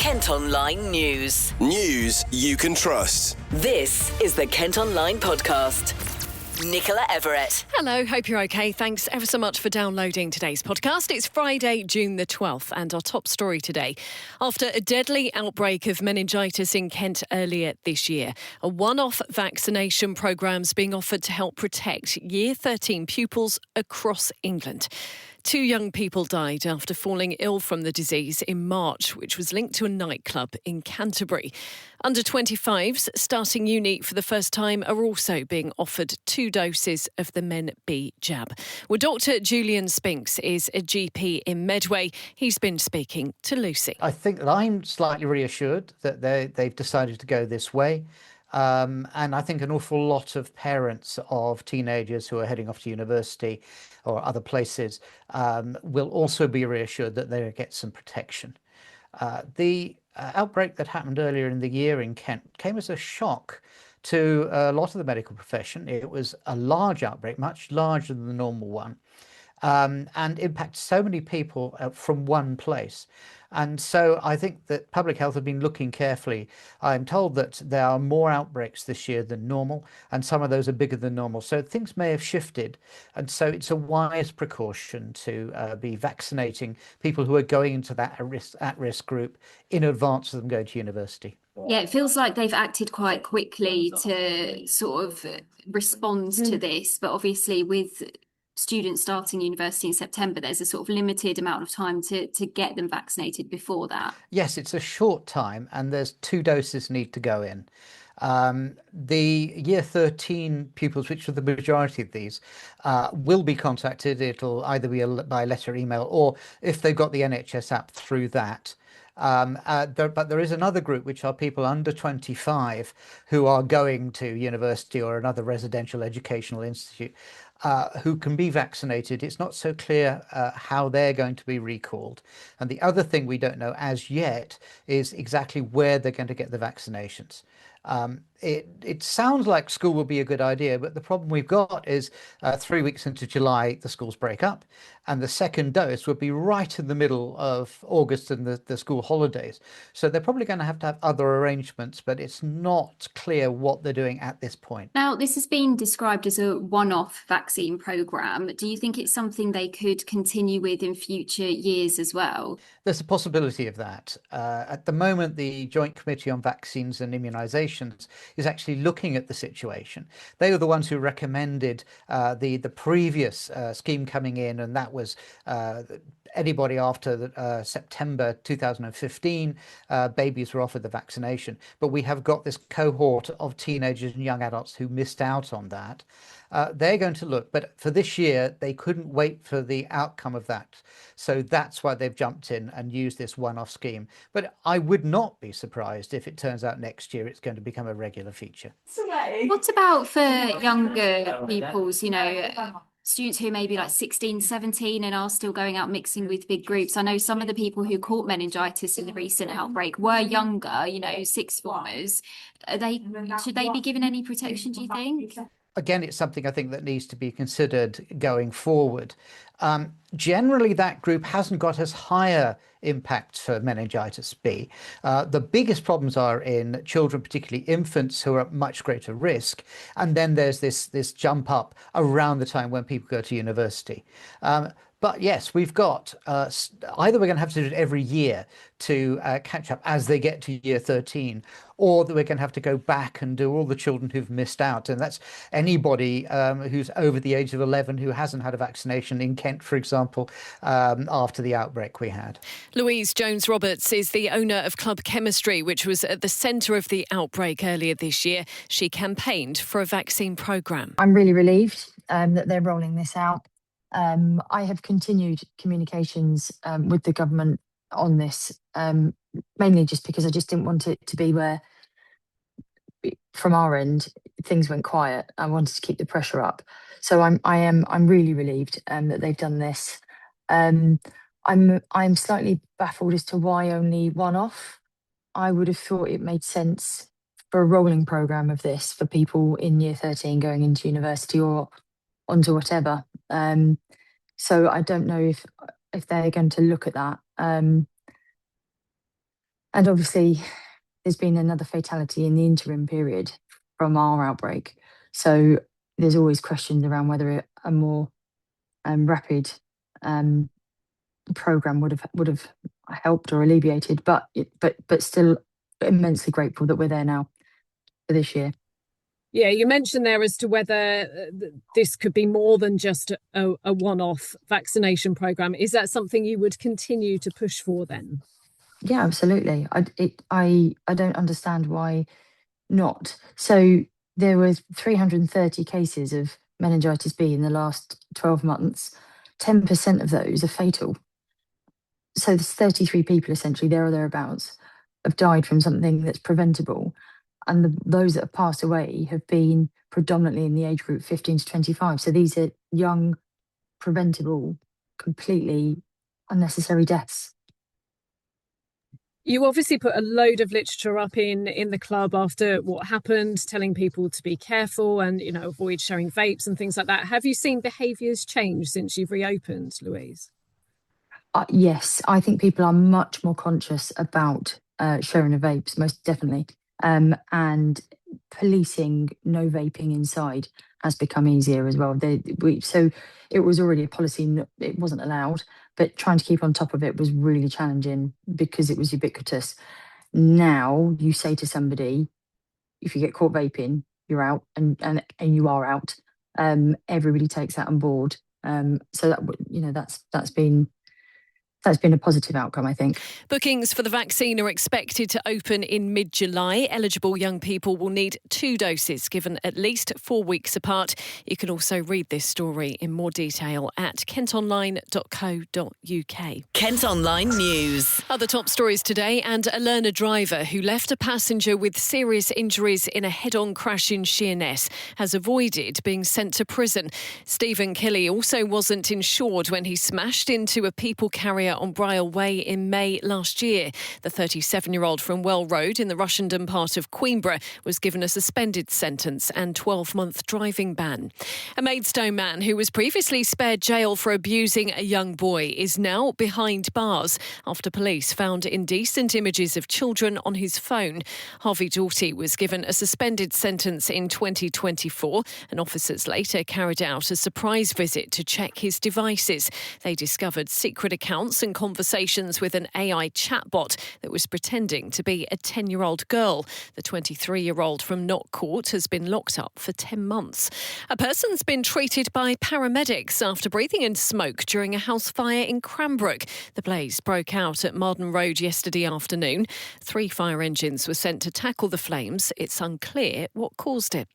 Kent Online News. News you can trust. This is the Kent Online Podcast. Nicola Everett. Hello, hope you're okay. Thanks ever so much for downloading today's podcast. It's Friday, June the 12th, and our top story today. After a deadly outbreak of meningitis in Kent earlier this year, a one-off vaccination programme's being offered to help protect Year 13 pupils across England. 2 young people died after falling ill from the disease in March, which was linked to a nightclub in Canterbury. Under 25s starting uni for the first time are also being offered 2 doses of the MenB jab. Well, Dr. Julian Spinks is a GP in Medway. He's been speaking to Lucy. I think that I'm slightly reassured that they've decided to go this way. And I think an awful lot of parents of teenagers who are heading off to university or other places will also be reassured that they'll get some protection. The outbreak that happened earlier in the year in Kent came as a shock to a lot of the medical profession. It was a large outbreak, much larger than the normal one, and impacted so many people from one place. And so I think that public health have been looking carefully. I'm told that there are more outbreaks this year than normal, and some of those are bigger than normal. So things may have shifted. And so it's a wise precaution to be vaccinating people who are going into that at-risk group in advance of them going to university. Yeah, it feels like they've acted quite quickly to sort of respond to this. But obviously with students starting university in September, there's a sort of limited amount of time to get them vaccinated before that. Yes, it's a short time and there's 2 doses need to go in. The Year 13 pupils, which are the majority of these, will be contacted. It'll either be by letter, email, or if they've got the NHS app, through that. But there is another group, which are people under 25 who are going to university or another residential educational institute, who can be vaccinated. It's not so clear how they're going to be recalled. And the other thing we don't know as yet is exactly where they're going to get the vaccinations. It sounds like school will be a good idea, but the problem we've got is 3 weeks into July, the schools break up, and the second dose would be right in the middle of August and the school holidays. So they're probably going to have other arrangements, but it's not clear what they're doing at this point. Now, this has been described as a one-off vaccine programme. Do you think it's something they could continue with in future years as well? There's a possibility of that. At the moment, the Joint Committee on Vaccines and Immunisations is actually looking at the situation. They were the ones who recommended the previous scheme coming in, and that was anybody after September 2015, babies were offered the vaccination. But we have got this cohort of teenagers and young adults who missed out on that. They're going to look, but for this year, they couldn't wait for the outcome of that. So that's why they've jumped in and used this one-off scheme. But I would not be surprised if it turns out next year it's going to become a regular feature. What about for younger pupils, students who may be like 16, 17 and are still going out mixing with big groups? I know some of the people who caught meningitis in the recent outbreak were younger, 6th formers. Should they be given any protection, do you think? Again, it's something I think that needs to be considered going forward. Generally, that group hasn't got as higher impact for meningitis B. The biggest problems are in children, particularly infants, who are at much greater risk. And then there's this jump up around the time when people go to university. But yes, we've got either we're going to have to do it every year to catch up as they get to Year 13, or that we're going to have to go back and do all the children who've missed out. And that's anybody who's over the age of 11 who hasn't had a vaccination in Kent, for example, after the outbreak we had. Louise Jones-Roberts is the owner of Club Chemistry, which was at the centre of the outbreak earlier this year. She campaigned for a vaccine programme. I'm really relieved that they're rolling this out. I have continued communications with the government on this, mainly just because I just didn't want it to be where, from our end, things went quiet. I wanted to keep the pressure up. So I'm really relieved that they've done this. I'm slightly baffled as to why only one off. I would have thought it made sense for a rolling programme of this for people in Year 13 going into university or onto whatever. So I don't know if they're going to look at that. And And obviously, there's been another fatality in the interim period from our outbreak. So there's always questions around whether a more rapid programme would have helped or alleviated, but still immensely grateful that we're there now for this year. Yeah, you mentioned there as to whether this could be more than just a one-off vaccination programme. Is that something you would continue to push for then? Yeah, absolutely. I don't understand why not. So there were 330 cases of meningitis B in the last 12 months. 10% of those are fatal. So there's 33 people essentially, there or thereabouts, have died from something that's preventable. And those that have passed away have been predominantly in the age group 15 to 25. So these are young, preventable, completely unnecessary deaths. You obviously put a load of literature up in the club after what happened, telling people to be careful and, avoid sharing vapes and things like that. Have you seen behaviours change since you've reopened, Louise? Yes, I think people are much more conscious about sharing of vapes, most definitely. And policing no vaping inside has become easier as well. So it was already a policy, it wasn't allowed, but trying to keep on top of it was really challenging because it was ubiquitous. Now you say to somebody, if you get caught vaping, you're out, and you are out. Everybody takes that on board. So that's been a positive outcome, I think. Bookings for the vaccine are expected to open in mid-July. Eligible young people will need 2 doses given at least 4 weeks apart. You can also read this story in more detail at kentonline.co.uk. Kent Online News. Other top stories today, and a learner driver who left a passenger with serious injuries in a head-on crash in Sheerness has avoided being sent to prison. Stephen Kelly also wasn't insured when he smashed into a people carrier on Bryle Way in May last year. The 37-year-old from Well Road in the Rushendon part of Queenborough was given a suspended sentence and 12-month driving ban. A Maidstone man who was previously spared jail for abusing a young boy is now behind bars after police found indecent images of children on his phone. Harvey Doughty was given a suspended sentence in 2024, and officers later carried out a surprise visit to check his devices. They discovered secret accounts and conversations with an AI chatbot that was pretending to be a 10-year-old girl. The 23-year-old from Knott Court has been locked up for 10 months. A person's been treated by paramedics after breathing in smoke during a house fire in Cranbrook. The blaze broke out at Marden Road yesterday afternoon. 3 fire engines were sent to tackle the flames. It's unclear what caused it.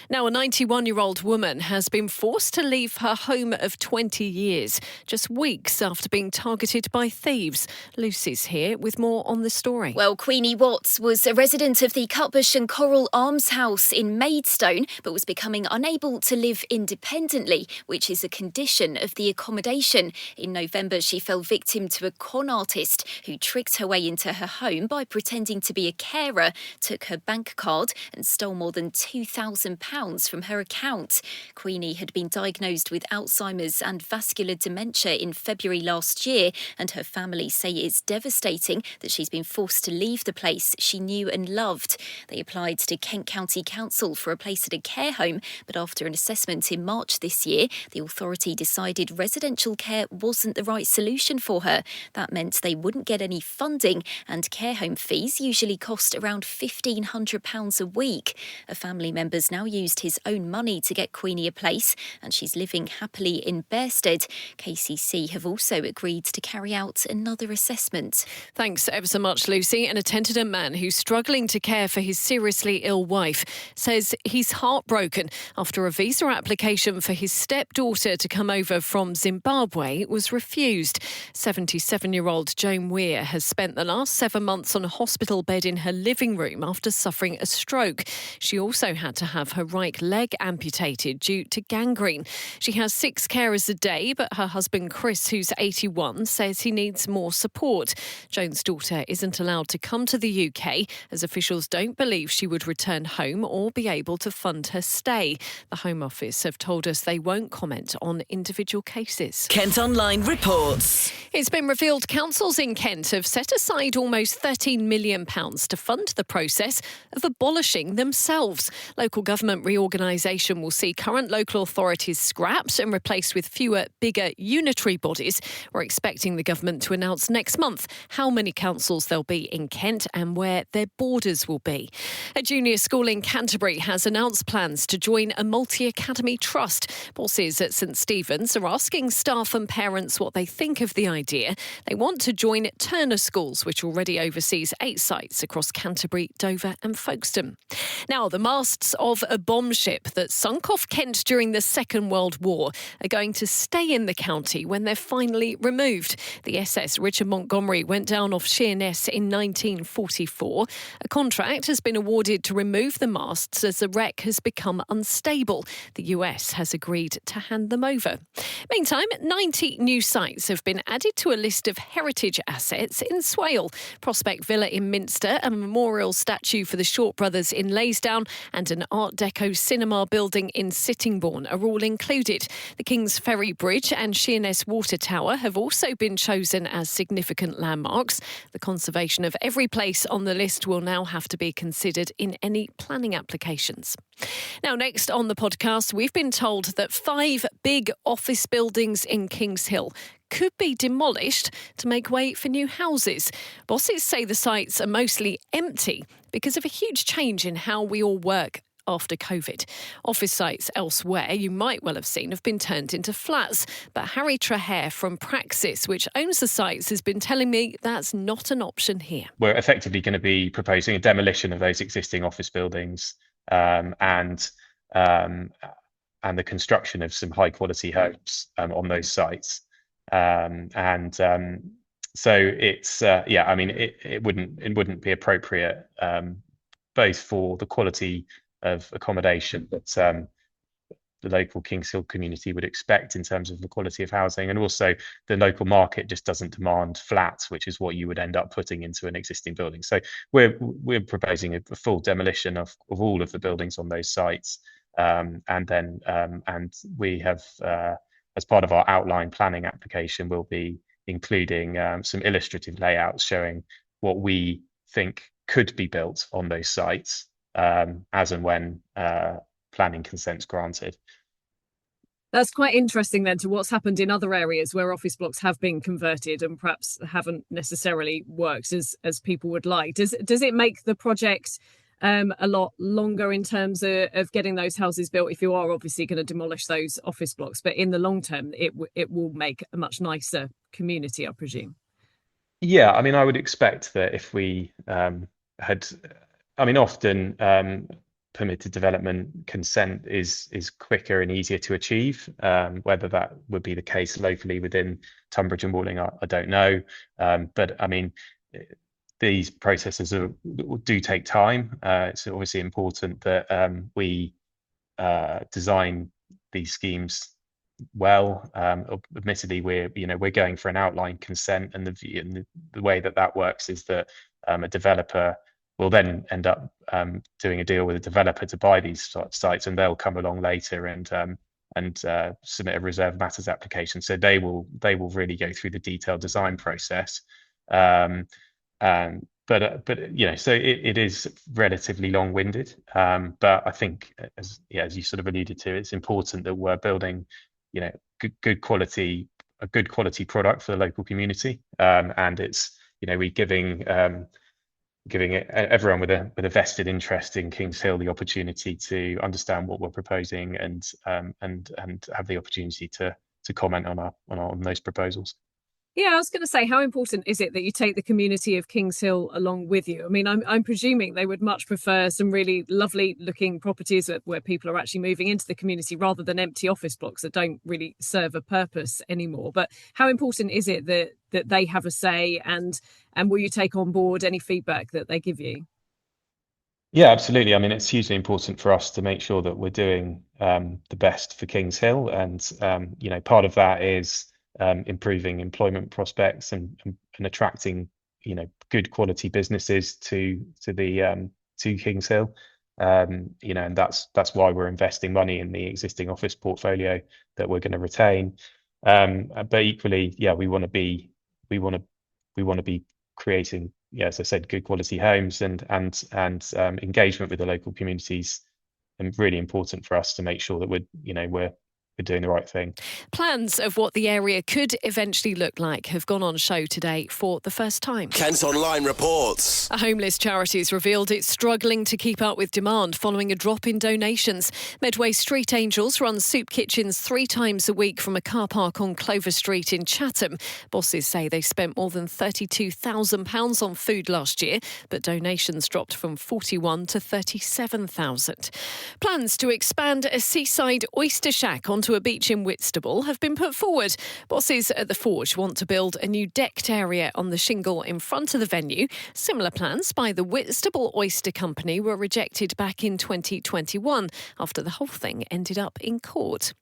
Now, a 91-year-old woman has been forced to leave her home of 20 years, just weeks after being targeted by thieves. Lucy's here with more on the story. Well, Queenie Watts was a resident of the Cutbush and Corrall almshouse in Maidstone, but was becoming unable to live independently, which is a condition of the accommodation. In November, she fell victim to a con artist who tricked her way into her home by pretending to be a carer, took her bank card and stole more than £2,000 from her account. Queenie had been diagnosed with Alzheimer's and vascular dementia in February last year, and her family say it's devastating that she's been forced to leave the place she knew and loved. They applied to Kent County Council for a place at a care home, but after an assessment in March this year, the authority decided residential care wasn't the right solution for her. That meant they wouldn't get any funding, and care home fees usually cost around £1,500 a week. A family member's now used his own money to get Queenie a place, and she's living happily in Bearsted. KCC have also agreed to carry out another assessment. Thanks ever so much, Lucy. An attendant man who's struggling to care for his seriously ill wife says he's heartbroken after a visa application for his stepdaughter to come over from Zimbabwe was refused. 77-year-old Joan Weir has spent the last 7 months on a hospital bed in her living room after suffering a stroke. She also had to have her right leg amputated due to gangrene. She has 6 carers a day, but her husband Chris, who's 81, says says he needs more support. Jones' daughter isn't allowed to come to the UK as officials don't believe she would return home or be able to fund her stay. The Home Office have told us they won't comment on individual cases. Kent Online reports. It's been revealed councils in Kent have set aside almost £13 million to fund the process of abolishing themselves. Local government reorganisation will see current local authorities scrapped and replaced with fewer, bigger unitary bodies. We're expecting the government to announce next month how many councils there'll be in Kent and where their borders will be. A junior school in Canterbury has announced plans to join a multi-academy trust. Bosses at St Stephen's are asking staff and parents what they think of the idea. They want to join Turner Schools, which already oversees 8 sites across Canterbury, Dover and Folkestone. Now, the masts of a bomb ship that sunk off Kent during the Second World War are going to stay in the county when they're finally removed. The SS Richard Montgomery went down off Sheerness in 1944. A contract has been awarded to remove the masts as the wreck has become unstable. The US has agreed to hand them over. Meantime, 90 new sites have been added to a list of heritage assets in Swale. Prospect Villa in Minster, a memorial statue for the Short Brothers in Laysdown and an Art Deco cinema building in Sittingbourne are all included. The King's Ferry Bridge and Sheerness Water Tower have also been chosen as significant landmarks. The conservation of every place on the list will now have to be considered in any planning applications. Now, next on the podcast, we've been told that 5 big office buildings in Kings Hill could be demolished to make way for new houses. Bosses say the sites are mostly empty because of a huge change in how we all work after COVID. Office sites elsewhere, you might well have seen, have been turned into flats. But Harry Trahair from Praxis, which owns the sites, has been telling me that's not an option here. We're effectively going to be proposing a demolition of those existing office buildings and the construction of some high quality homes on those sites. So it's it wouldn't be appropriate both for the quality of accommodation that the local Kings Hill community would expect in terms of the quality of housing, and also the local market just doesn't demand flats, which is what you would end up putting into an existing building. So we're proposing a full demolition of all of the buildings on those sites, and we have as part of our outline planning application, we'll be including some illustrative layouts showing what we think could be built on those sites as and when planning consent's granted. That's quite interesting then to what's happened in other areas where office blocks have been converted and perhaps haven't necessarily worked as people would like. Does it make the project a lot longer in terms of getting those houses built if you are obviously going to demolish those office blocks, but in the long term it will make a much nicer community, I presume? Yeah, I mean, I would expect that if we often permitted development consent is quicker and easier to achieve. Whether that would be the case locally within Tunbridge and Walling, I don't know. But I mean, these processes do take time. It's obviously important that we design these schemes well. Admittedly, we're going for an outline consent, and the way that works is that a developer will then end up doing a deal with a developer to buy these sites, and they'll come along later and submit a reserve matters application. So they will really go through the detailed design process. So it is relatively long-winded. But I think, as you sort of alluded to, it's important that we're building, a good quality product for the local community, and it's we're giving everyone with a vested interest in Kings Hill the opportunity to understand what we're proposing and have the opportunity to comment on those proposals. Yeah, I was going to say, how important is it that you take the community of Kings Hill along with you? I mean, I'm presuming they would much prefer some really lovely looking properties where people are actually moving into the community rather than empty office blocks that don't really serve a purpose anymore. But how important is it that they have a say, and will you take on board any feedback that they give you? Yeah, absolutely. I mean, it's hugely important for us to make sure that we're doing the best for Kings Hill, and part of that is improving employment prospects and attracting, good quality businesses to Kings Hill. And that's why we're investing money in the existing office portfolio that we're going to retain. But equally, we want to be creating, as I said, good quality homes and engagement with the local communities, and really important for us to make sure that we're doing the right thing. Plans of what the area could eventually look like have gone on show today for the first time. Kent Online reports. A homeless charity has revealed it's struggling to keep up with demand following a drop in donations. Medway Street Angels run soup kitchens 3 times a week from a car park on Clover Street in Chatham. Bosses say they spent more than £32,000 on food last year, but donations dropped from 41 to 37,000. Plans to expand a seaside oyster shack onto a beach in Whitstable have been put forward. Bosses at the Forge want to build a new decked area on the shingle in front of the venue. Similar plans by the Whitstable Oyster Company were rejected back in 2021 after the whole thing ended up in court.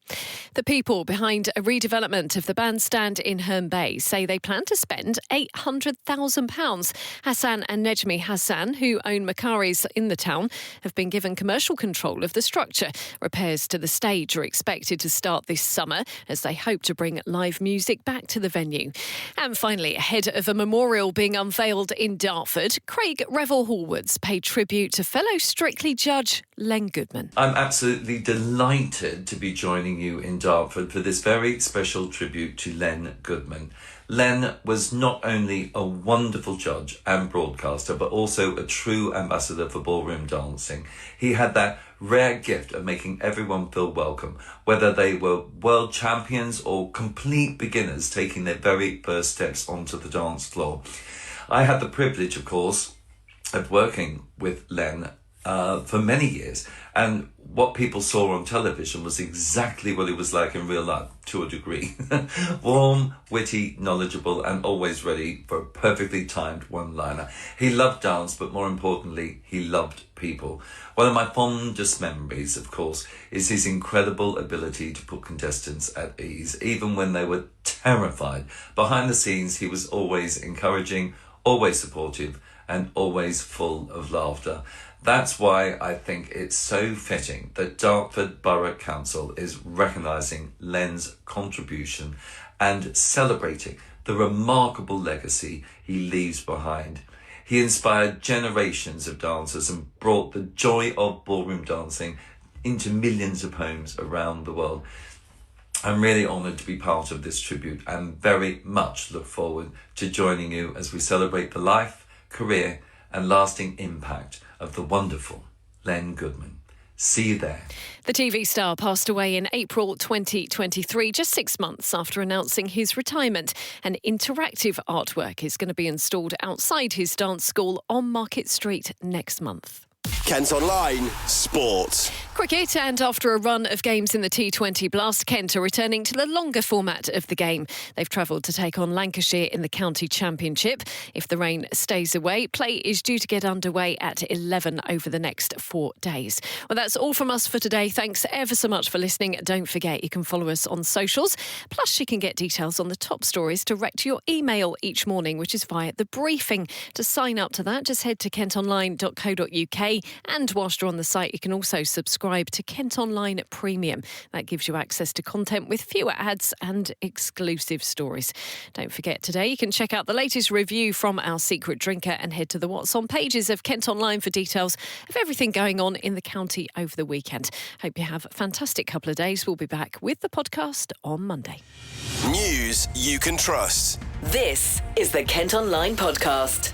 The people behind a redevelopment of the bandstand in Herne Bay say they plan to spend £800,000. Hassan and Nejmi Hassan, who own Macari's in the town, have been given commercial control of the structure. Repairs to the stage are expected to start this summer as they hope to bring live music back to the venue. And finally, ahead of a memorial being unveiled in Dartford, Craig Revel-Hallwards paid tribute to fellow Strictly judge Len Goodman. I'm absolutely delighted to be joining you in Dartford for this very special tribute to Len Goodman. Len was not only a wonderful judge and broadcaster, but also a true ambassador for ballroom dancing. He had that rare gift of making everyone feel welcome, whether they were world champions or complete beginners taking their very first steps onto the dance floor. I had the privilege, of course, of working with Len for many years, and what people saw on television was exactly what he was like in real life, to a degree. Warm, witty, knowledgeable, and always ready for a perfectly timed one-liner. He loved dance, but more importantly, he loved people. One of my fondest memories, of course, is his incredible ability to put contestants at ease, even when they were terrified. Behind the scenes, he was always encouraging, always supportive, and always full of laughter. That's why I think it's so fitting that Dartford Borough Council is recognising Len's contribution and celebrating the remarkable legacy he leaves behind. He inspired generations of dancers and brought the joy of ballroom dancing into millions of homes around the world. I'm really honoured to be part of this tribute and very much look forward to joining you as we celebrate the life, career and lasting impact of the wonderful Len Goodman. See you there. The TV star passed away in April 2023, just 6 months after announcing his retirement. An interactive artwork is going to be installed outside his dance school on Market Street next month. Kent Online Sport. Cricket, and after a run of games in the T20 Blast, Kent are returning to the longer format of the game. They've travelled to take on Lancashire in the County Championship. If the rain stays away, play is due to get underway at 11 over the next 4 days. Well, that's all from us for today. Thanks ever so much for listening. Don't forget you can follow us on socials. Plus, you can get details on the top stories direct to your email each morning, which is via the briefing. To sign up to that, just head to kentonline.co.uk. And whilst you're on the site, you can also subscribe to Kent Online Premium. That gives you access to content with fewer ads and exclusive stories. Don't forget, today you can check out the latest review from our secret drinker and head to the What's On pages of Kent Online for details of everything going on in the county over the weekend. Hope you have a fantastic couple of days. We'll be back with the podcast on Monday. News you can trust. This is the Kent Online Podcast.